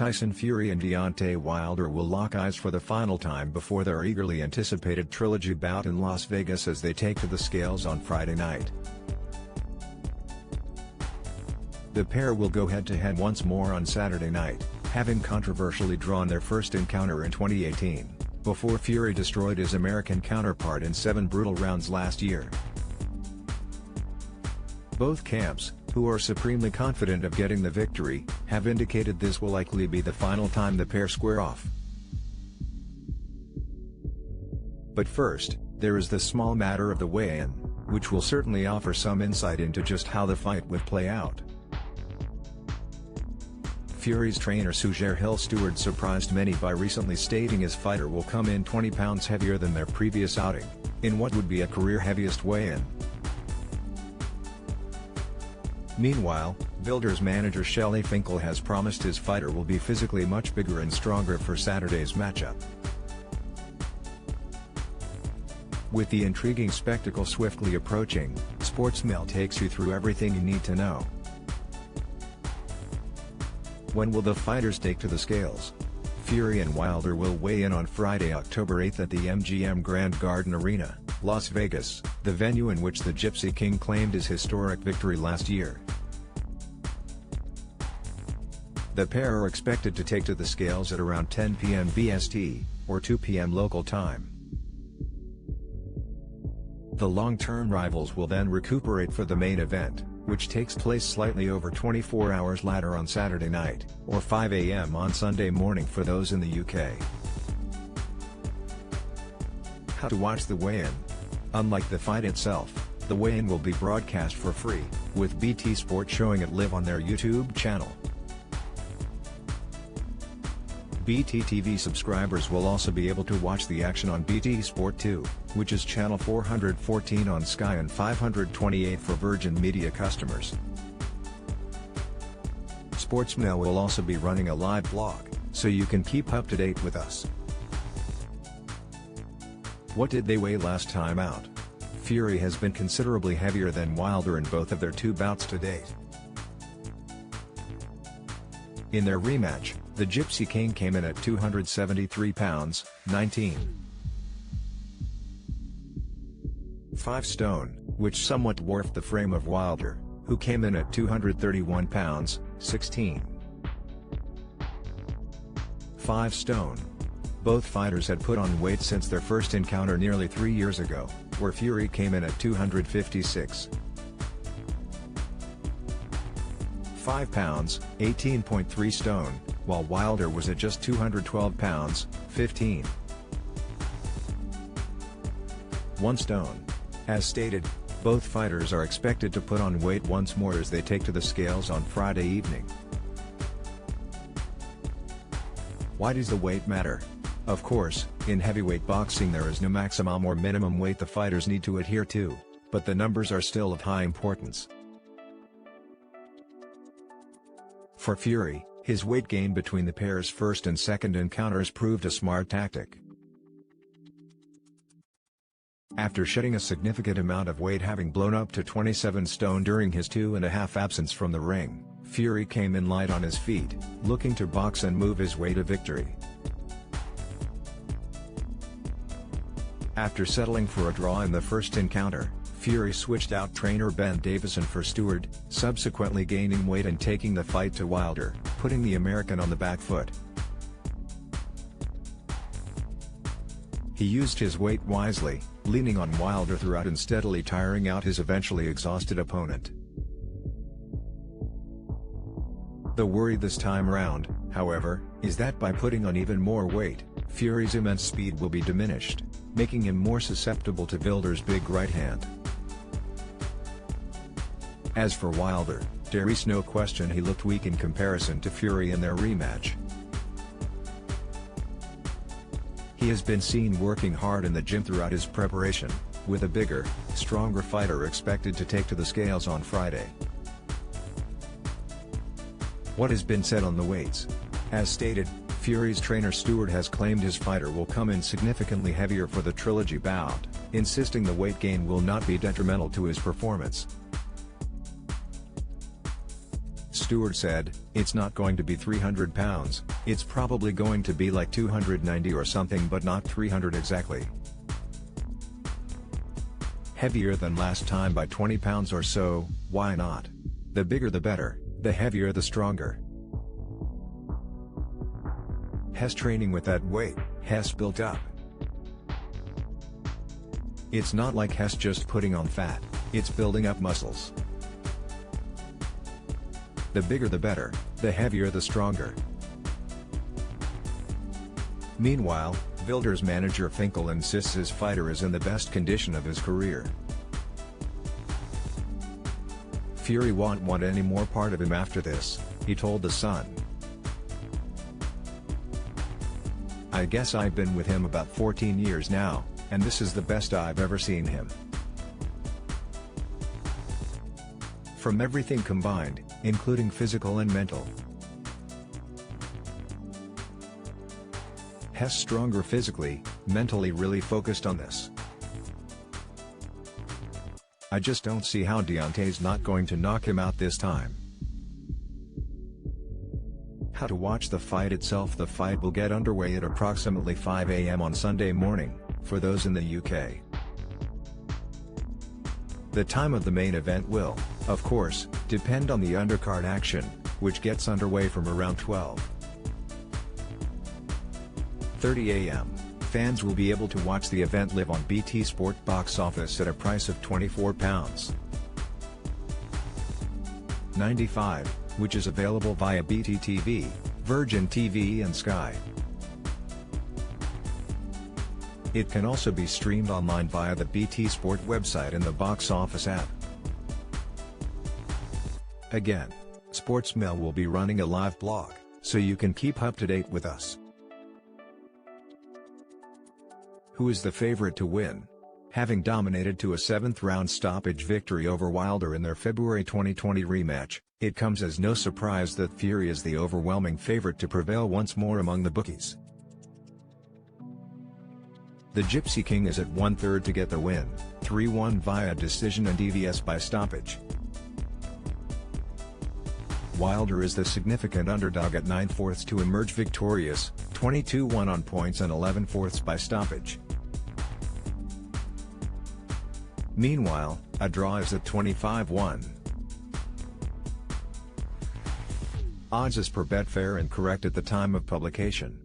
Tyson Fury and Deontay Wilder will lock eyes for the final time before their eagerly anticipated trilogy bout in Las Vegas as they take to the scales on Friday night. The pair will go head-to-head once more on Saturday night, having controversially drawn their first encounter in 2018, before Fury destroyed his American counterpart in 7 brutal rounds last year. Both camps, who are supremely confident of getting the victory, have indicated this will likely be the final time the pair square off. But first, there is the small matter of the weigh-in, which will certainly offer some insight into just how the fight would play out. Fury's trainer Sujer Hill Stewart surprised many by recently stating his fighter will come in 20 pounds heavier than their previous outing, in what would be a career heaviest weigh-in. Meanwhile, Wilder's manager Shelley Finkel has promised his fighter will be physically much bigger and stronger for Saturday's matchup. With the intriguing spectacle swiftly approaching, SportsMail takes you through everything you need to know. When will the fighters take to the scales? Fury and Wilder will weigh in on Friday, October 8 at the MGM Grand Garden Arena, Las Vegas, the venue in which the Gypsy King claimed his historic victory last year. The pair are expected to take to the scales at around 10 p.m. BST, or 2 p.m. local time. The long-term rivals will then recuperate for the main event, which takes place slightly over 24 hours later on Saturday night, or 5 a.m. on Sunday morning for those in the UK. How to watch the weigh-in? Unlike the fight itself, the weigh-in will be broadcast for free, with BT Sport showing it live on their YouTube channel. BT TV subscribers will also be able to watch the action on BT Sport 2, which is channel 414 on Sky and 528 for Virgin Media customers. SportsMail will also be running a live blog, so you can keep up to date with us. What did they weigh last time out? Fury has been considerably heavier than Wilder in both of their 2 bouts to date. In their rematch, the Gypsy King came in at 273 pounds, 5 stone, which somewhat dwarfed the frame of Wilder, who came in at 231 pounds, 5 stone. Both fighters had put on weight since their first encounter nearly 3 years ago, where Fury came in at 256. 5 pounds, 18.3 stone, while Wilder was at just 212 pounds, 1 stone. As stated, both fighters are expected to put on weight once more as they take to the scales on Friday evening. Why does the weight matter? Of course, in heavyweight boxing there is no maximum or minimum weight the fighters need to adhere to, but the numbers are still of high importance. For Fury, his weight gain between the pair's first and second encounters proved a smart tactic. After shedding a significant amount of weight, having blown up to 27 stone during his 2.5 absence from the ring, Fury came in light on his feet, looking to box and move his way to victory. After settling for a draw in the first encounter, Fury switched out trainer Ben Davison for Stewart, subsequently gaining weight and taking the fight to Wilder, putting the American on the back foot. He used his weight wisely, leaning on Wilder throughout and steadily tiring out his eventually exhausted opponent. The worry this time round, however, is that by putting on even more weight, Fury's immense speed will be diminished, making him more susceptible to Wilder's big right hand. As for Wilder, there is no question he looked weak in comparison to Fury in their rematch. He has been seen working hard in the gym throughout his preparation, with a bigger, stronger fighter expected to take to the scales on Friday. What has been said on the weights? As stated, Fury's trainer Stewart has claimed his fighter will come in significantly heavier for the trilogy bout, insisting the weight gain will not be detrimental to his performance. Stewart said, "It's not going to be 300 pounds, it's probably going to be like 290 or something, but not 300 exactly. Heavier than last time by 20 pounds or so, why not? The bigger the better, the heavier the stronger." Hess training with that weight, Hess built up. It's not like Hess just putting on fat, it's building up muscles. The bigger the better, the heavier the stronger. Meanwhile, Wilder's manager Finkel insists his fighter is in the best condition of his career. Fury won't want any more part of him after this, he told The Sun. "I guess I've been with him about 14 years now, and this is the best I've ever seen him. From everything combined, including physical and mental. Hess stronger physically, mentally really focused on this. I just don't see how Deontay's not going to knock him out this time." How to watch the fight itself. The fight will get underway at approximately 5 a.m. on Sunday morning, for those in the UK. The time of the main event will, of course, depend on the undercard action, which gets underway from around 12:30 a.m. Fans will be able to watch the event live on BT Sport box office at a price of £24.95, which is available via BT TV, Virgin TV and Sky. It can also be streamed online via the BT Sport website and the box office app. Again, Sportsmail will be running a live blog, so you can keep up to date with us. Who is the favorite to win? Having dominated to a 7th-round stoppage victory over Wilder in their February 2020 rematch, it comes as no surprise that Fury is the overwhelming favorite to prevail once more among the bookies. The Gypsy King is at 1/3 to get the win, 3-1 via decision and DVS by stoppage. Wilder is the significant underdog at 9/4 to emerge victorious, 22-1 on points and 11/4 by stoppage. Meanwhile, a draw is at 25-1. Odds as per Betfair and correct at the time of publication.